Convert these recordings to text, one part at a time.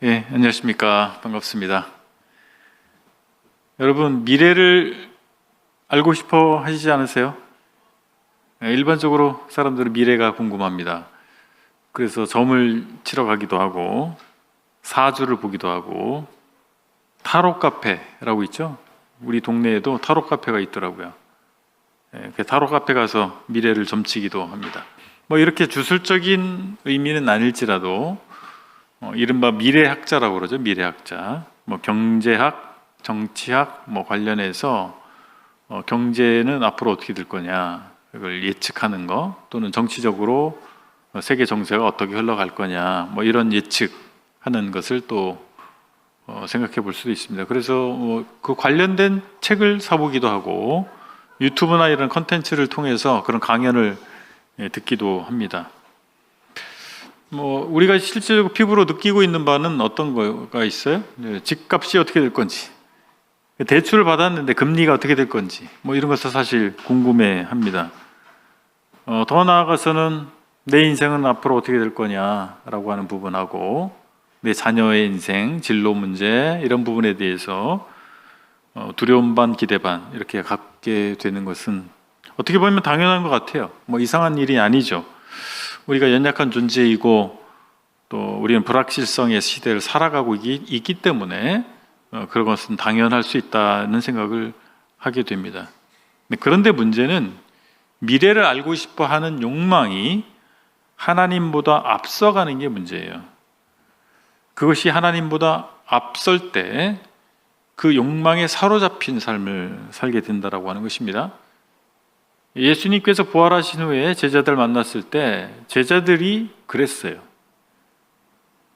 예, 안녕하십니까. 반갑습니다. 여러분, 미래를 알고 싶어 하시지 않으세요? 예, 일반적으로 사람들은 미래가 궁금합니다. 그래서 점을 치러 가기도 하고, 사주를 보기도 하고, 타로 카페라고 있죠? 우리 동네에도 타로 카페가 있더라고요. 예, 그 타로 카페 가서 미래를 점치기도 합니다. 뭐 이렇게 주술적인 의미는 아닐지라도 이른바 미래학자라고 그러죠. 미래학자. 뭐 경제학, 정치학 뭐 관련해서 경제는 앞으로 어떻게 될 거냐, 그걸 예측하는 거, 또는 정치적으로 세계 정세가 어떻게 흘러갈 거냐, 뭐 이런 예측하는 것을 또 생각해 볼 수도 있습니다. 그래서 그 관련된 책을 사보기도 하고 유튜브나 이런 컨텐츠를 통해서 그런 강연을 듣기도 합니다. 우리가 실제적으로 피부로 느끼고 있는 바는 어떤 거가 있어요? 집값이 어떻게 될 건지, 대출을 받았는데 금리가 어떻게 될 건지, 이런 것을 사실 궁금해합니다. 더 나아가서는 내 인생은 앞으로 어떻게 될 거냐라고 하는 부분하고, 내 자녀의 인생, 진로 문제, 이런 부분에 대해서 두려움 반 기대 반 이렇게 갖게 되는 것은 어떻게 보면 당연한 것 같아요. 이상한 일이 아니죠. 우리가 연약한 존재이고 또 우리는 불확실성의 시대를 살아가고 있기 때문에 그런 것은 당연할 수 있다는 생각을 하게 됩니다. 그런데 문제는 미래를 알고 싶어 하는 욕망이 하나님보다 앞서가는 게 문제예요. 그것이 하나님보다 앞설 때 그 욕망에 사로잡힌 삶을 살게 된다라고 하는 것입니다. 예수님께서 부활하신 후에 제자들 만났을 때 제자들이 그랬어요.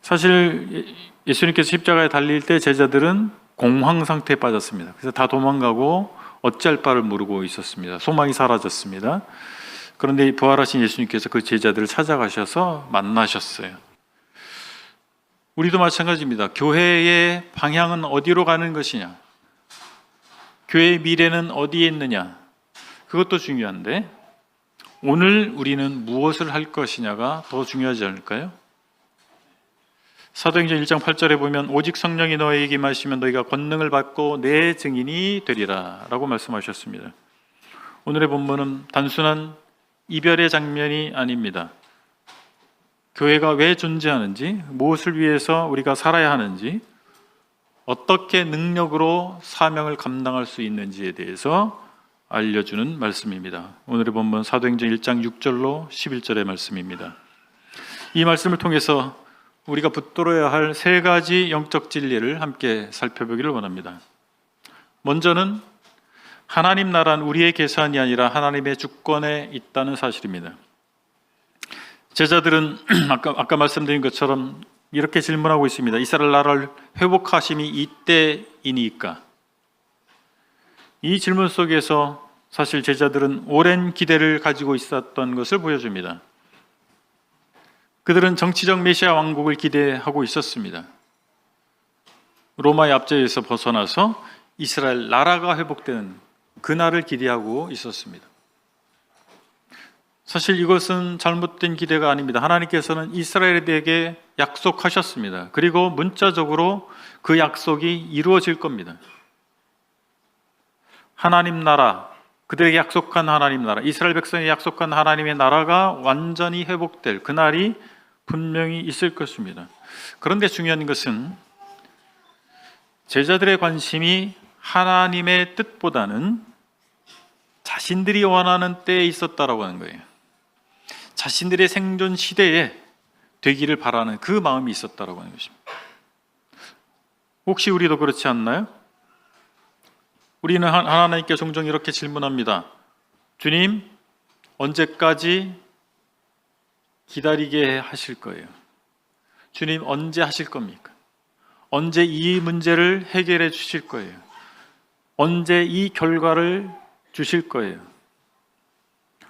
사실 예수님께서 십자가에 달릴 때 제자들은 공황 상태에 빠졌습니다. 그래서 다 도망가고 어찌할 바를 모르고 있었습니다. 소망이 사라졌습니다. 그런데 부활하신 예수님께서 그 제자들을 찾아가셔서 만나셨어요. 우리도 마찬가지입니다. 교회의 방향은 어디로 가는 것이냐, 교회의 미래는 어디에 있느냐, 그것도 중요한데 오늘 우리는 무엇을 할 것이냐가 더 중요하지 않을까요? 사도행전 1장 8절에 보면 오직 성령이 너희에게 임하시면 너희가 권능을 받고 내 증인이 되리라 라고 말씀하셨습니다. 오늘의 본문은 단순한 이별의 장면이 아닙니다. 교회가 왜 존재하는지, 무엇을 위해서 우리가 살아야 하는지, 어떻게 능력으로 사명을 감당할 수 있는지에 대해서 알려주는 말씀입니다. 오늘의 본문 사도행전 1장 6절로 11절의 말씀입니다. 이 말씀을 통해서 우리가 붙들어야 할 세 가지 영적 진리를 함께 살펴보기를 원합니다. 먼저는 하나님 나라는 우리의 계산이 아니라 하나님의 주권에 있다는 사실입니다. 제자들은 아까 말씀드린 것처럼 이렇게 질문하고 있습니다. 이스라엘 나라를 회복하심이 이때이니까? 이 질문 속에서 사실 제자들은 오랜 기대를 가지고 있었던 것을 보여줍니다. 그들은 정치적 메시아 왕국을 기대하고 있었습니다. 로마의 압제에서 벗어나서 이스라엘 나라가 회복되는 그날을 기대하고 있었습니다. 사실 이것은 잘못된 기대가 아닙니다. 하나님께서는 이스라엘에게 약속하셨습니다. 그리고 문자적으로 그 약속이 이루어질 겁니다. 하나님 나라, 그들에게 약속한 하나님 나라, 이스라엘 백성에게 약속한 하나님의 나라가 완전히 회복될 그날이 분명히 있을 것입니다. 그런데 중요한 것은 제자들의 관심이 하나님의 뜻보다는 자신들이 원하는 때에 있었다라고 하는 거예요. 자신들의 생존 시대에 되기를 바라는 그 마음이 있었다라고 하는 것입니다. 혹시 우리도 그렇지 않나요? 우리는 하나님께 종종 이렇게 질문합니다. 주님, 언제까지 기다리게 하실 거예요? 주님, 언제 하실 겁니까? 언제 이 문제를 해결해 주실 거예요? 언제 이 결과를 주실 거예요?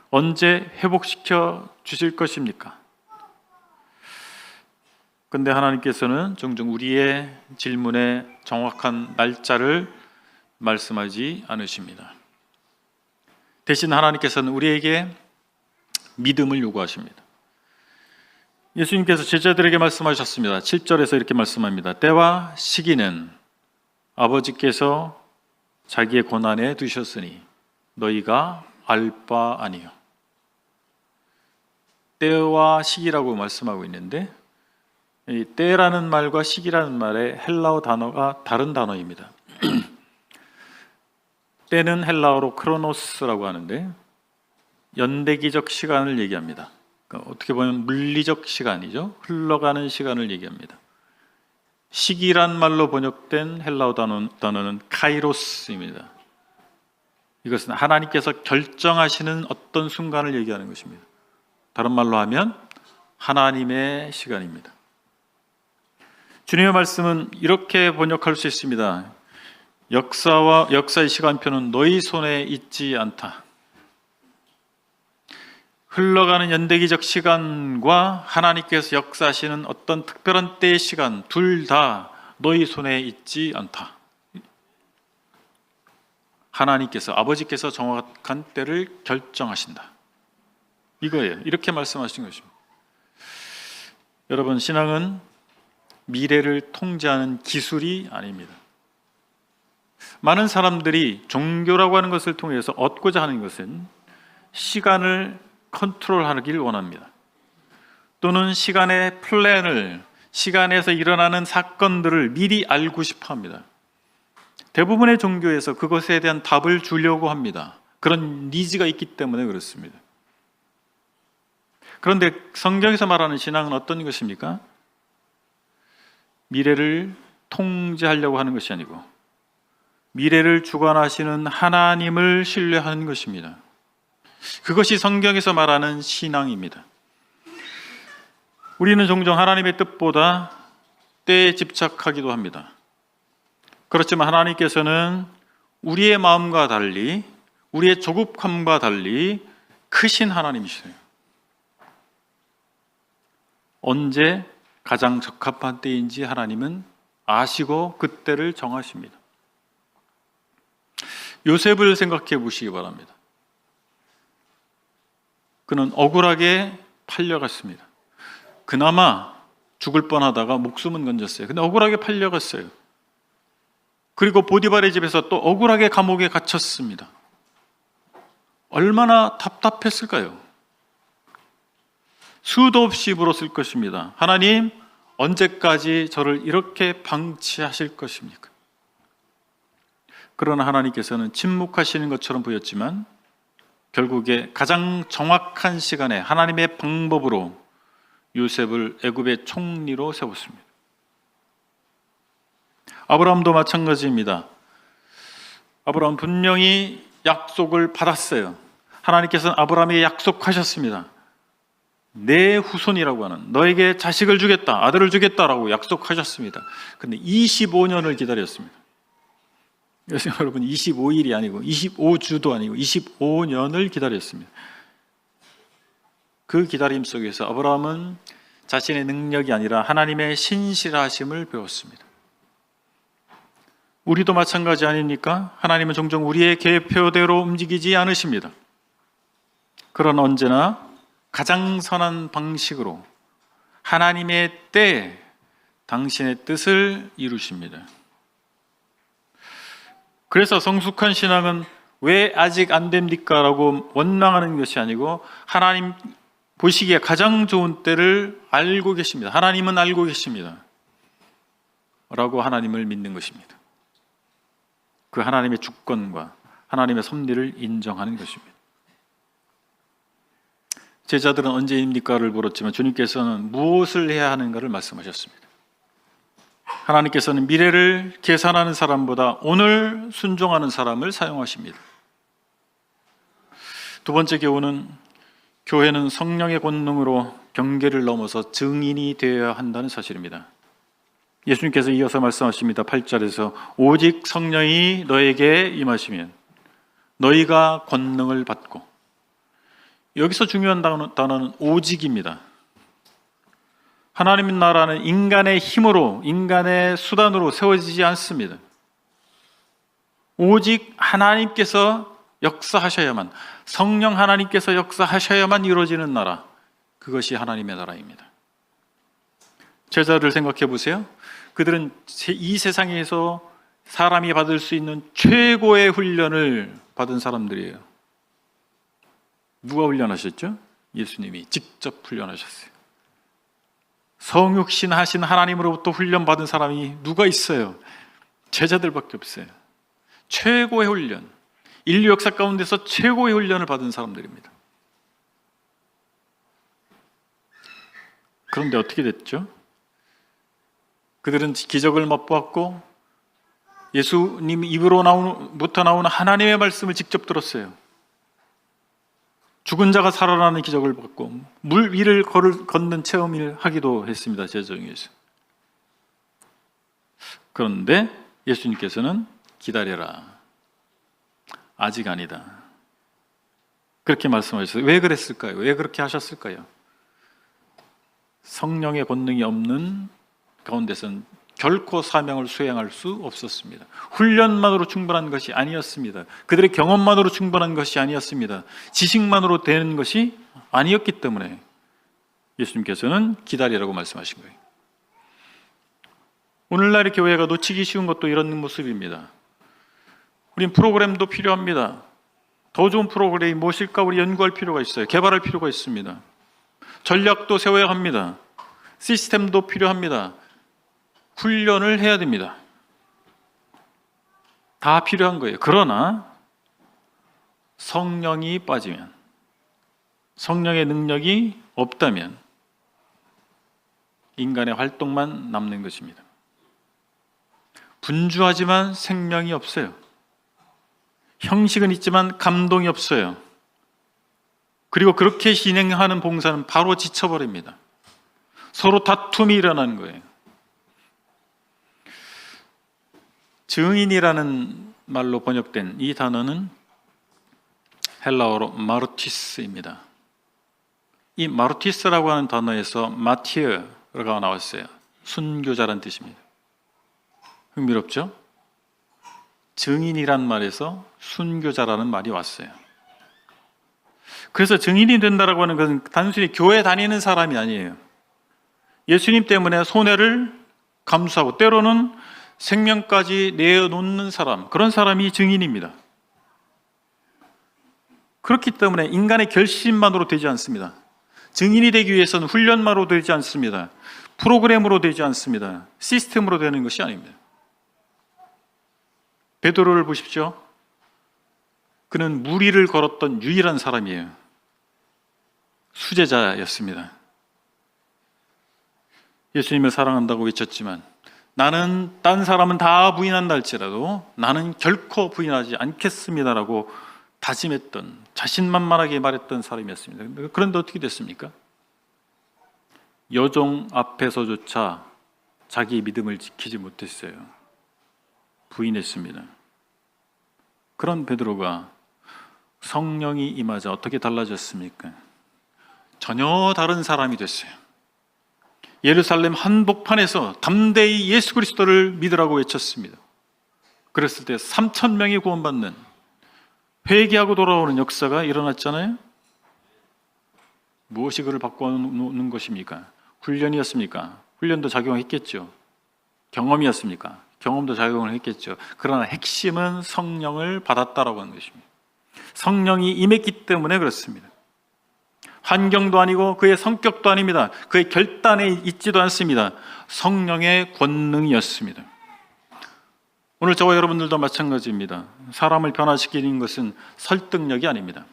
언제 회복시켜 주실 것입니까? 근데 하나님께서는 종종 우리의 질문에 정확한 날짜를 말씀하지 않으십니다. 대신 하나님께서는 우리에게 믿음을 요구하십니다. 예수님께서 제자들에게 말씀하셨습니다. 7절에서 이렇게 말씀합니다. 때와 시기는 아버지께서 자기의 권한에 두셨으니 너희가 알 바 아니요. 때와 시기라고 말씀하고 있는데, 이 때라는 말과 시기라는 말의 헬라어 단어가 다른 단어입니다. 때는 헬라어로 크로노스라고 하는데 연대기적 시간을 얘기합니다. 그러니까 어떻게 보면 물리적 시간이죠. 흘러가는 시간을 얘기합니다. 시기란 말로 번역된 헬라어 단어는 카이로스입니다. 이것은 하나님께서 결정하시는 어떤 순간을 얘기하는 것입니다. 다른 말로 하면 하나님의 시간입니다. 주님의 말씀은 이렇게 번역할 수 있습니다. 역사의 시간표는 너희 손에 있지 않다. 흘러가는 연대기적 시간과 하나님께서 역사하시는 어떤 특별한 때의 시간, 둘 다 너희 손에 있지 않다. 하나님께서, 아버지께서 정확한 때를 결정하신다. 이거예요. 이렇게 말씀하신 것입니다. 여러분, 신앙은 미래를 통제하는 기술이 아닙니다. 많은 사람들이 종교라고 하는 것을 통해서 얻고자 하는 것은 시간을 컨트롤하길 원합니다. 또는 시간의 플랜을, 시간에서 일어나는 사건들을 미리 알고 싶어 합니다. 대부분의 종교에서 그것에 대한 답을 주려고 합니다. 그런 니즈가 있기 때문에 그렇습니다. 그런데 성경에서 말하는 신앙은 어떤 것입니까? 미래를 통제하려고 하는 것이 아니고 미래를 주관하시는 하나님을 신뢰하는 것입니다. 그것이 성경에서 말하는 신앙입니다. 우리는 종종 하나님의 뜻보다 때에 집착하기도 합니다. 그렇지만 하나님께서는 우리의 마음과 달리, 우리의 조급함과 달리 크신 하나님이시세요. 언제 가장 적합한 때인지 하나님은 아시고 그 때를 정하십니다. 요셉을 생각해 보시기 바랍니다. 그는 억울하게 팔려갔습니다. 그나마 죽을 뻔하다가 목숨은 건졌어요. 근데 억울하게 팔려갔어요. 그리고 보디발의 집에서 또 억울하게 감옥에 갇혔습니다. 얼마나 답답했을까요? 수도 없이 물었을 것입니다. 하나님, 언제까지 저를 이렇게 방치하실 것입니까? 그러나 하나님께서는 침묵하시는 것처럼 보였지만 결국에 가장 정확한 시간에 하나님의 방법으로 요셉을 애굽의 총리로 세웠습니다. 아브라함도 마찬가지입니다. 아브라함 분명히 약속을 받았어요. 하나님께서는 아브라함에게 약속하셨습니다. 내 후손이라고 하는, 너에게 자식을 주겠다, 아들을 주겠다라고 약속하셨습니다. 근데 25년을 기다렸습니다. 여러분, 25일이 아니고 25주도 아니고 25년을 기다렸습니다. 그 기다림 속에서 아브라함은 자신의 능력이 아니라 하나님의 신실하심을 배웠습니다. 우리도 마찬가지 아닙니까? 하나님은 종종 우리의 계획표대로 움직이지 않으십니다. 그러나 언제나 가장 선한 방식으로 하나님의 때에 당신의 뜻을 이루십니다. 그래서 성숙한 신앙은 왜 아직 안 됩니까? 라고 원망하는 것이 아니고 하나님 보시기에 가장 좋은 때를 알고 계십니다. 하나님은 알고 계십니다. 라고 하나님을 믿는 것입니다. 그 하나님의 주권과 하나님의 섭리를 인정하는 것입니다. 제자들은 언제입니까를 물었지만 주님께서는 무엇을 해야 하는가를 말씀하셨습니다. 하나님께서는 미래를 계산하는 사람보다 오늘 순종하는 사람을 사용하십니다. 두 번째 교훈은 교회는 성령의 권능으로 경계를 넘어서 증인이 되어야 한다는 사실입니다. 예수님께서 이어서 말씀하십니다. 8절에서 오직 성령이 너에게 임하시면 너희가 권능을 받고, 여기서 중요한 단어는 오직입니다. 하나님 나라는 인간의 힘으로, 인간의 수단으로 세워지지 않습니다. 오직 하나님께서 역사하셔야만, 성령 하나님께서 역사하셔야만 이루어지는 나라, 그것이 하나님의 나라입니다. 제자를 생각해 보세요. 그들은 이 세상에서 사람이 받을 수 있는 최고의 훈련을 받은 사람들이에요. 누가 훈련하셨죠? 예수님이 직접 훈련하셨어요. 성육신 하신 하나님으로부터 훈련받은 사람이 누가 있어요? 제자들밖에 없어요. 최고의 훈련, 인류 역사 가운데서 최고의 훈련을 받은 사람들입니다. 그런데 어떻게 됐죠? 그들은 기적을 맛보았고 예수님 입으로부터 나오는 하나님의 말씀을 직접 들었어요. 죽은 자가 살아나는 기적을 받고 물 위를 걷는 체험을 하기도 했습니다. 제자 중에서. 그런데 예수님께서는 기다려라. 아직 아니다. 그렇게 말씀하셨어요. 왜 그랬을까요? 왜 그렇게 하셨을까요? 성령의 권능이 없는 가운데서는 결코 사명을 수행할 수 없었습니다. 훈련만으로 충분한 것이 아니었습니다. 그들의 경험만으로 충분한 것이 아니었습니다. 지식만으로 되는 것이 아니었기 때문에 예수님께서는 기다리라고 말씀하신 거예요. 오늘날의 교회가 놓치기 쉬운 것도 이런 모습입니다. 우린 프로그램도 필요합니다. 더 좋은 프로그램이 무엇일까 우리 연구할 필요가 있어요. 개발할 필요가 있습니다. 전략도 세워야 합니다. 시스템도 필요합니다. 훈련을 해야 됩니다. 다 필요한 거예요. 그러나 성령이 빠지면, 성령의 능력이 없다면 인간의 활동만 남는 것입니다. 분주하지만 생명이 없어요. 형식은 있지만 감동이 없어요. 그리고 그렇게 진행하는 봉사는 바로 지쳐버립니다. 서로 다툼이 일어나는 거예요. 증인이라는 말로 번역된 이 단어는 헬라어로 마르티스입니다. 이 마르티스라고 하는 단어에서 마티어가 나왔어요. 순교자란 뜻입니다. 흥미롭죠? 증인이란 말에서 순교자라는 말이 왔어요. 그래서 증인이 된다라고 하는 것은 단순히 교회 다니는 사람이 아니에요. 예수님 때문에 손해를 감수하고 때로는 생명까지 내어놓는 사람, 그런 사람이 증인입니다. 그렇기 때문에 인간의 결심만으로 되지 않습니다. 증인이 되기 위해서는 훈련만으로 되지 않습니다. 프로그램으로 되지 않습니다. 시스템으로 되는 것이 아닙니다. 베드로를 보십시오. 그는 물 위를 걸었던 유일한 사람이에요. 수제자였습니다. 예수님을 사랑한다고 외쳤지만 나는 딴 사람은 다 부인한다 할지라도 나는 결코 부인하지 않겠습니다라고 다짐했던, 자신만만하게 말했던 사람이었습니다. 그런데 어떻게 됐습니까? 여종 앞에서조차 자기 믿음을 지키지 못했어요. 부인했습니다. 그런 베드로가 성령이 임하자 어떻게 달라졌습니까? 전혀 다른 사람이 됐어요. 예루살렘 한복판에서 담대히 예수 그리스도를 믿으라고 외쳤습니다. 그랬을 때 3,000명이 구원받는, 회개하고 돌아오는 역사가 일어났잖아요. 무엇이 그를 바꿔놓는 것입니까? 훈련이었습니까? 훈련도 작용했겠죠. 경험이었습니까? 경험도 작용을 했겠죠. 그러나 핵심은 성령을 받았다라고 하는 것입니다. 성령이 임했기 때문에 그렇습니다. 환경도 아니고 그의 성격도 아닙니다. 그의 결단에 있지도 않습니다. 성령의 권능이었습니다. 오늘 저와 여러분들도 마찬가지입니다. 사람을 변화시키는 것은 설득력이 아닙니다.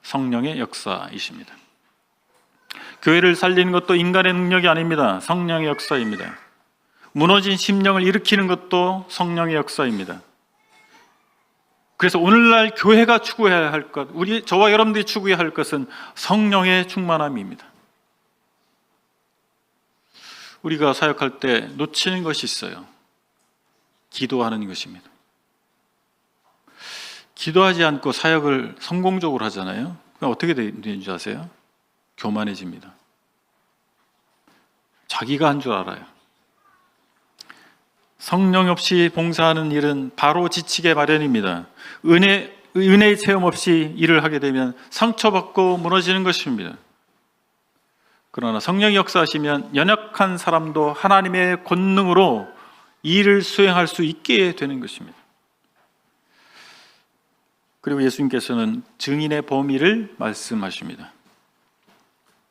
성령의 역사이십니다. 교회를 살리는 것도 인간의 능력이 아닙니다. 성령의 역사입니다. 무너진 심령을 일으키는 것도 성령의 역사입니다. 그래서 오늘날 교회가 추구해야 할 것, 저와 여러분들이 추구해야 할 것은 성령의 충만함입니다. 우리가 사역할 때 놓치는 것이 있어요. 기도하는 것입니다. 기도하지 않고 사역을 성공적으로 하잖아요. 그럼 어떻게 되는지 아세요? 교만해집니다. 자기가 한 줄 알아요. 성령 없이 봉사하는 일은 바로 지치게 마련입니다. 은혜의 체험 없이 일을 하게 되면 상처받고 무너지는 것입니다. 그러나 성령이 역사하시면 연약한 사람도 하나님의 권능으로 일을 수행할 수 있게 되는 것입니다. 그리고 예수님께서는 증인의 범위를 말씀하십니다.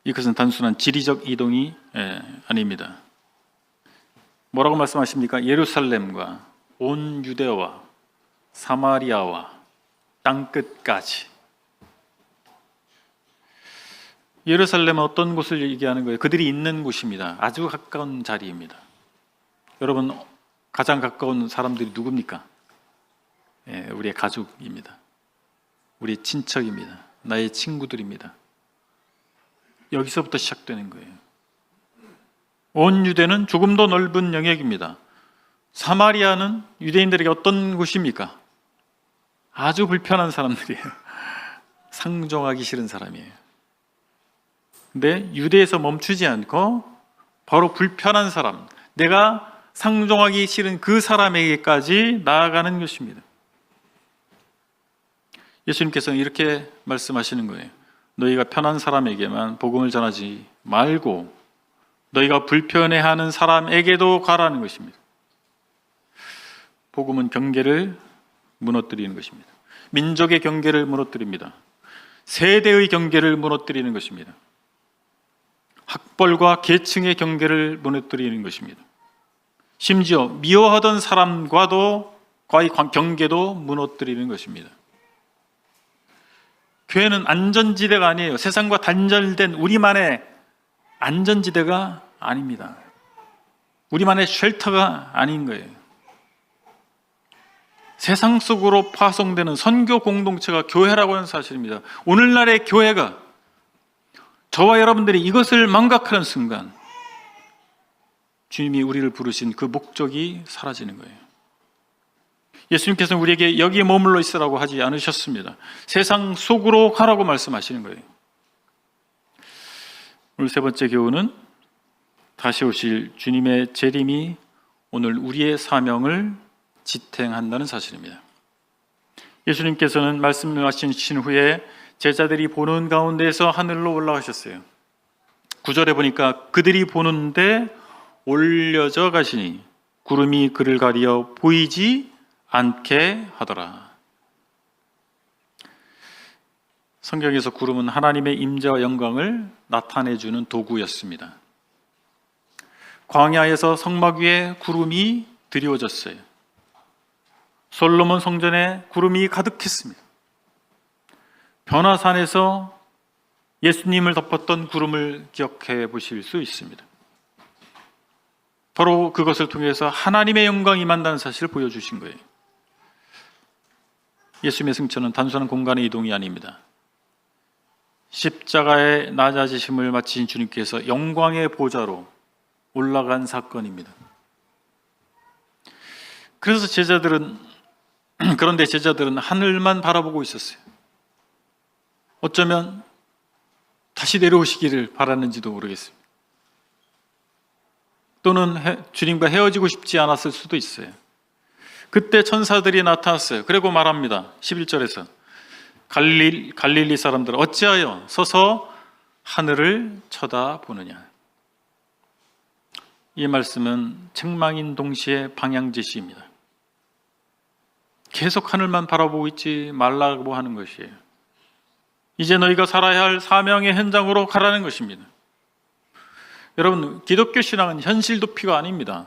이것은 단순한 지리적 이동이 아닙니다. 뭐라고 말씀하십니까? 예루살렘과 온 유대와 사마리아와 땅끝까지. 예루살렘은 어떤 곳을 얘기하는 거예요? 그들이 있는 곳입니다. 아주 가까운 자리입니다. 여러분, 가장 가까운 사람들이 누굽니까? 우리의 가족입니다. 우리의 친척입니다. 나의 친구들입니다. 여기서부터 시작되는 거예요. 온 유대는 조금 더 넓은 영역입니다. 사마리아는 유대인들에게 어떤 곳입니까? 아주 불편한 사람들이에요. 상종하기 싫은 사람이에요. 근데 유대에서 멈추지 않고 바로 불편한 사람, 내가 상종하기 싫은 그 사람에게까지 나아가는 것입니다. 예수님께서는 이렇게 말씀하시는 거예요. 너희가 편한 사람에게만 복음을 전하지 말고 너희가 불편해하는 사람에게도 가라는 것입니다. 복음은 경계를 무너뜨리는 것입니다. 민족의 경계를 무너뜨립니다. 세대의 경계를 무너뜨리는 것입니다. 학벌과 계층의 경계를 무너뜨리는 것입니다. 심지어 미워하던 사람과도 과의 경계도 무너뜨리는 것입니다. 교회는 안전지대가 아니에요. 세상과 단절된 우리만의 안전지대가 아닙니다. 우리만의 쉘터가 아닌 거예요. 세상 속으로 파송되는 선교 공동체가 교회라고 하는 사실입니다. 오늘날의 교회가 저와 여러분들이 이것을 망각하는 순간 주님이 우리를 부르신 그 목적이 사라지는 거예요. 예수님께서는 우리에게 여기에 머물러 있으라고 하지 않으셨습니다. 세상 속으로 가라고 말씀하시는 거예요. 오늘 세 번째 교훈은 다시 오실 주님의 재림이 오늘 우리의 사명을 지탱한다는 사실입니다. 예수님께서는 말씀하신 후에 제자들이 보는 가운데에서 하늘로 올라가셨어요. 9절에 보니까 그들이 보는데 올려져 가시니 구름이 그를 가리어 보이지 않게 하더라. 성경에서 구름은 하나님의 임재와 영광을 나타내주는 도구였습니다. 광야에서 성막 위에 구름이 드리워졌어요. 솔로몬 성전에 구름이 가득했습니다. 변화산에서 예수님을 덮었던 구름을 기억해 보실 수 있습니다. 바로 그것을 통해서 하나님의 영광이 임한다는 사실을 보여주신 거예요. 예수님의 승천은 단순한 공간의 이동이 아닙니다. 십자가의 낮아지심을 마친 주님께서 영광의 보좌로 올라간 사건입니다. 그래서 그런데 제자들은 하늘만 바라보고 있었어요. 어쩌면 다시 내려오시기를 바랐는지도 모르겠습니다. 또는 주님과 헤어지고 싶지 않았을 수도 있어요. 그때 천사들이 나타났어요. 그리고 말합니다. 11절에서 갈릴리 사람들 어찌하여 서서 하늘을 쳐다보느냐. 이 말씀은 책망인 동시에 방향 제시입니다. 계속 하늘만 바라보고 있지 말라고 하는 것이에요. 이제 너희가 살아야 할 사명의 현장으로 가라는 것입니다. 여러분, 기독교 신앙은 현실 도피가 아닙니다.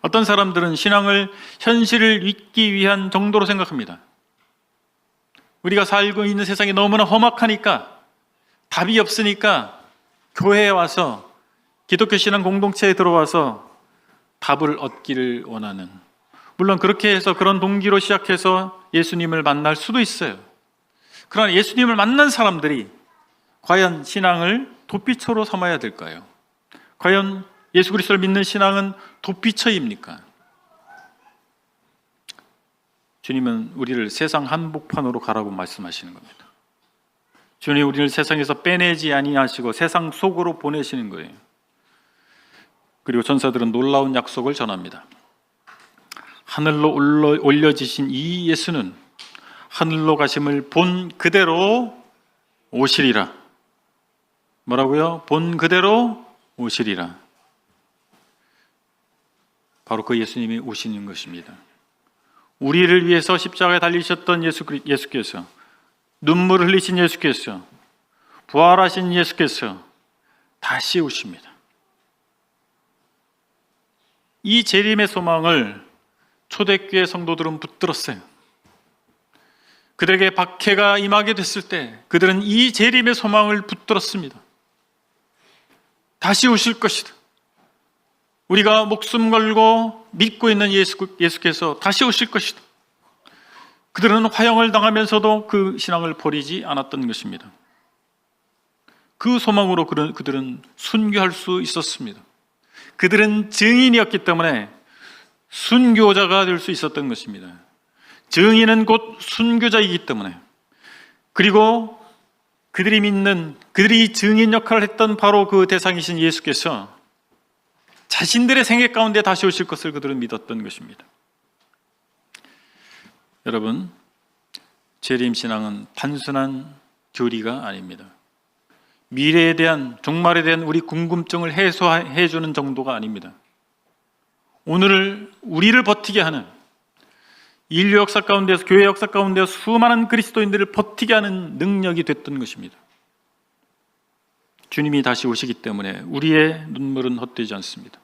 어떤 사람들은 신앙을 현실을 잊기 위한 정도로 생각합니다. 우리가 살고 있는 세상이 너무나 험악하니까, 답이 없으니까 교회에 와서 기독교 신앙 공동체에 들어와서 답을 얻기를 원하는, 물론 그렇게 해서 그런 동기로 시작해서 예수님을 만날 수도 있어요. 그러나 예수님을 만난 사람들이 과연 신앙을 도피처로 삼아야 될까요? 과연 예수 그리스도를 믿는 신앙은 도피처입니까? 주님은 우리를 세상 한복판으로 가라고 말씀하시는 겁니다. 주님 우리를 세상에서 빼내지 아니하시고 세상 속으로 보내시는 거예요. 그리고 전사들은 놀라운 약속을 전합니다. 하늘로 올려지신 이 예수는 하늘로 가심을 본 그대로 오시리라. 뭐라고요? 본 그대로 오시리라. 바로 그 예수님이 오시는 것입니다. 우리를 위해서 십자가에 달리셨던 예수께서, 눈물을 흘리신 예수께서, 부활하신 예수께서 다시 오십니다. 이 재림의 소망을 초대교회 성도들은 붙들었어요. 그들에게 박해가 임하게 됐을 때 그들은 이 재림의 소망을 붙들었습니다. 다시 오실 것이다. 우리가 목숨 걸고 믿고 있는 예수께서 다시 오실 것이다. 그들은 화형을 당하면서도 그 신앙을 버리지 않았던 것입니다. 그 소망으로 그들은 순교할 수 있었습니다. 그들은 증인이었기 때문에 순교자가 될 수 있었던 것입니다. 증인은 곧 순교자이기 때문에, 그리고 그들이 증인 역할을 했던 바로 그 대상이신 예수께서 자신들의 생애 가운데 다시 오실 것을 그들은 믿었던 것입니다. 여러분, 재림신앙은 단순한 교리가 아닙니다. 미래에 대한, 종말에 대한 우리 궁금증을 해소해 주는 정도가 아닙니다. 오늘을 우리를 버티게 하는, 인류 역사 가운데서, 교회 역사 가운데서 수많은 그리스도인들을 버티게 하는 능력이 됐던 것입니다. 주님이 다시 오시기 때문에 우리의 눈물은 헛되지 않습니다.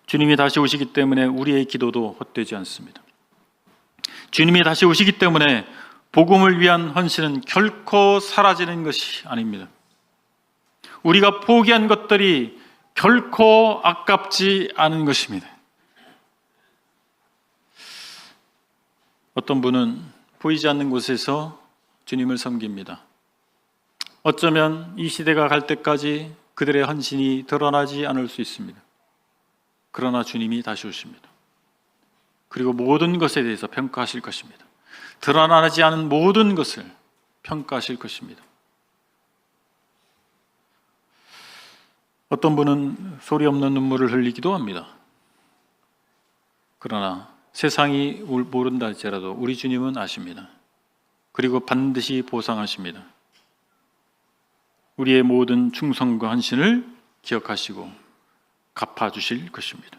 주님이 다시 오시기 때문에 우리의 기도도 헛되지 않습니다. 주님이 다시 오시기 때문에 복음을 위한 헌신은 결코 사라지는 것이 아닙니다. 우리가 포기한 것들이 결코 아깝지 않은 것입니다. 어떤 분은 보이지 않는 곳에서 주님을 섬깁니다. 어쩌면 이 시대가 갈 때까지 그들의 헌신이 드러나지 않을 수 있습니다. 그러나 주님이 다시 오십니다. 그리고 모든 것에 대해서 평가하실 것입니다. 드러나지 않은 모든 것을 평가하실 것입니다. 어떤 분은 소리 없는 눈물을 흘리기도 합니다. 그러나 세상이 모른다 할지라도 우리 주님은 아십니다. 그리고 반드시 보상하십니다. 우리의 모든 충성과 헌신을 기억하시고 갚아주실 것입니다.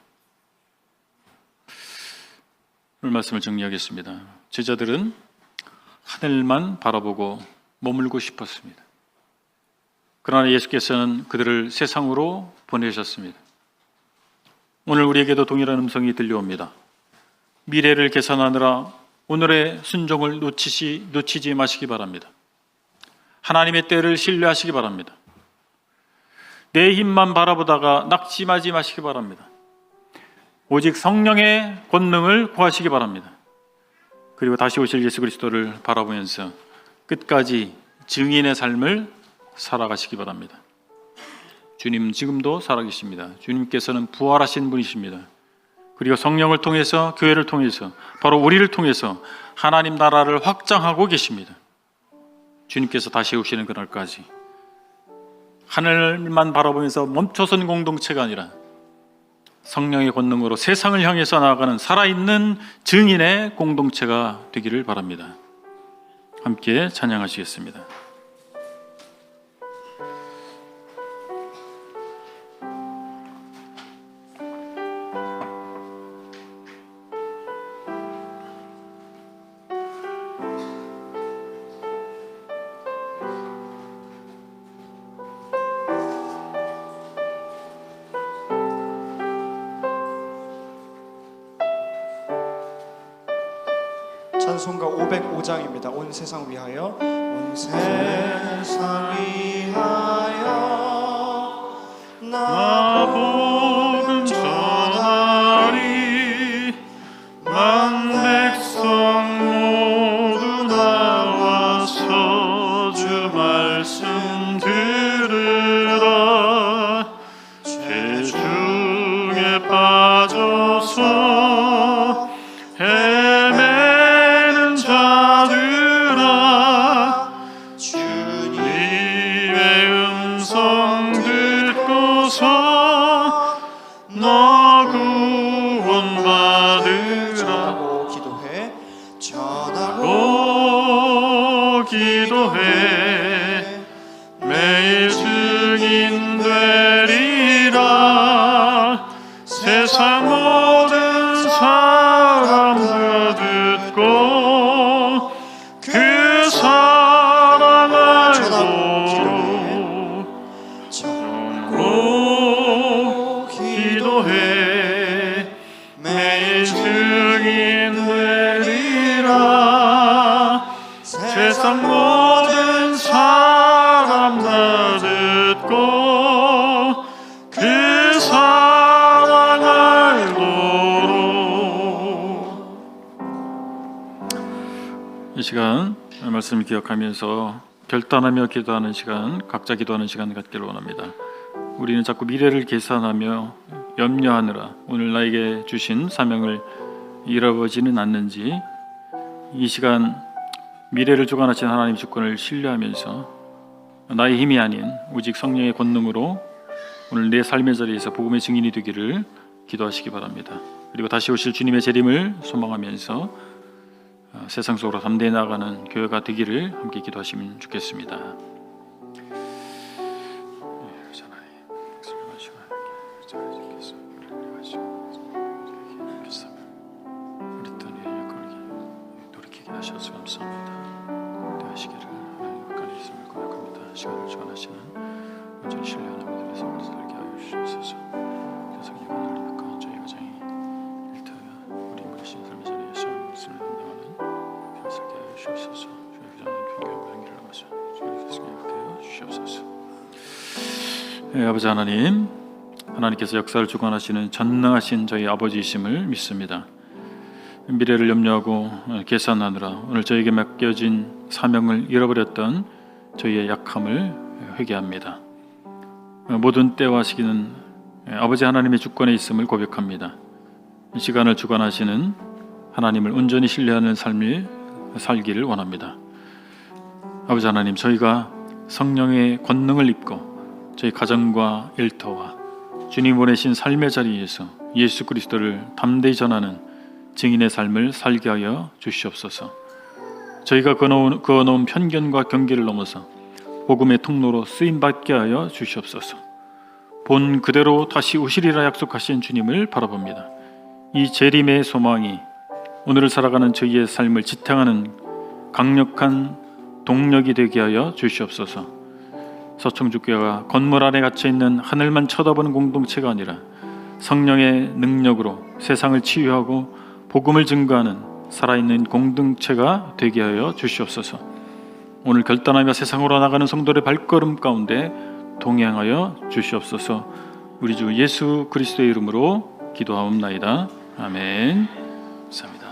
오늘 말씀을 정리하겠습니다. 제자들은 하늘만 바라보고 머물고 싶었습니다. 그러나 예수께서는 그들을 세상으로 보내셨습니다. 오늘 우리에게도 동일한 음성이 들려옵니다. 미래를 계산하느라 오늘의 순종을 놓치지 마시기 바랍니다. 하나님의 때를 신뢰하시기 바랍니다. 내 힘만 바라보다가 낙심하지 마시기 바랍니다. 오직 성령의 권능을 구하시기 바랍니다. 그리고 다시 오실 예수 그리스도를 바라보면서 끝까지 증인의 삶을 살아가시기 바랍니다. 주님 지금도 살아계십니다. 주님께서는 부활하신 분이십니다. 그리고 성령을 통해서, 교회를 통해서, 바로 우리를 통해서 하나님 나라를 확장하고 계십니다. 주님께서 다시 오시는 그날까지 하늘만 바라보면서 멈춰선 공동체가 아니라 성령의 권능으로 세상을 향해서 나아가는 살아있는 증인의 공동체가 되기를 바랍니다. 함께 찬양하시겠습니다. 찬송가 505장입니다. 온 세상 위하여. 온 세상 위하여 나 복음 전하리. 만 백성 모두 나와서 주 말씀 들으라. 죄 중에 빠져서 헤매는 자들아, 주님의 음성 듣고서 너 구원받으라. 전하고 기도해 매일 시간 말씀을 기억하면서 결단하며 기도하는 시간, 각자 기도하는 시간 갖기를 원합니다. 우리는 자꾸 미래를 계산하며 염려하느라 오늘 나에게 주신 사명을 잃어버지는 않는지, 이 시간 미래를 주관하신 하나님 주권을 신뢰하면서 나의 힘이 아닌 오직 성령의 권능으로 오늘 내 삶의 자리에서 복음의 증인이 되기를 기도하시기 바랍니다. 그리고 다시 오실 주님의 재림을 소망하면서 세상 속으로 담대히 나아가는 교회가 되기를 함께 기도하시면 좋겠습니다. 돌이키게 하셔서 감사합니다. 대하시기를 하나님 가까이 있음을 고백합니다. 시간을 주관하시는 온전히 신뢰하는 믿음의 삶을 살게 하여 주시옵소서. 성령의 권능을 입고 저희 가정이 일터와 우리 모르신 삶의 자리에서 말씀을 담당하는 교회 살게 하여 주시옵소서. 주의 기도하는 존경과 향기를 넘어서 주의 계승에 하여 주시옵소서. 아버지 하나님, 하나님께서 역사를 주관하시는 전능하신 저희 아버지이심을 믿습니다. 미래를 염려하고 계산하느라 오늘 저에게 맡겨진 사명을 잃어버렸던 저희의 약함을 회개합니다. 모든 때와 시기는 아버지 하나님의 주권에 있음을 고백합니다. 시간을 주관하시는 하나님을 온전히 신뢰하는 삶을 살기를 원합니다. 아버지 하나님, 저희가 성령의 권능을 입고 저희 가정과 일터와 주님 보내신 삶의 자리에서 예수 그리스도를 담대히 전하는 증인의 삶을 살게 하여 주시옵소서. 저희가 그어놓은 편견과 경계를 넘어서 복음의 통로로 쓰임받게 하여 주시옵소서. 본 그대로 다시 오시리라 약속하신 주님을 바라봅니다. 이 재림의 소망이 오늘을 살아가는 저희의 삶을 지탱하는 강력한 동력이 되게 하여 주시옵소서. 서청주교회가 건물 안에 갇혀있는 하늘만 쳐다보는 공동체가 아니라 성령의 능력으로 세상을 치유하고 복음을 증거하는 살아있는 공동체가 되게 하여 주시옵소서. 오늘 결단하며 세상으로 나가는 성도의 발걸음 가운데 동행하여 주시옵소서. 우리 주 예수 그리스도의 이름으로 기도하옵나이다. 아멘. 감사합니다.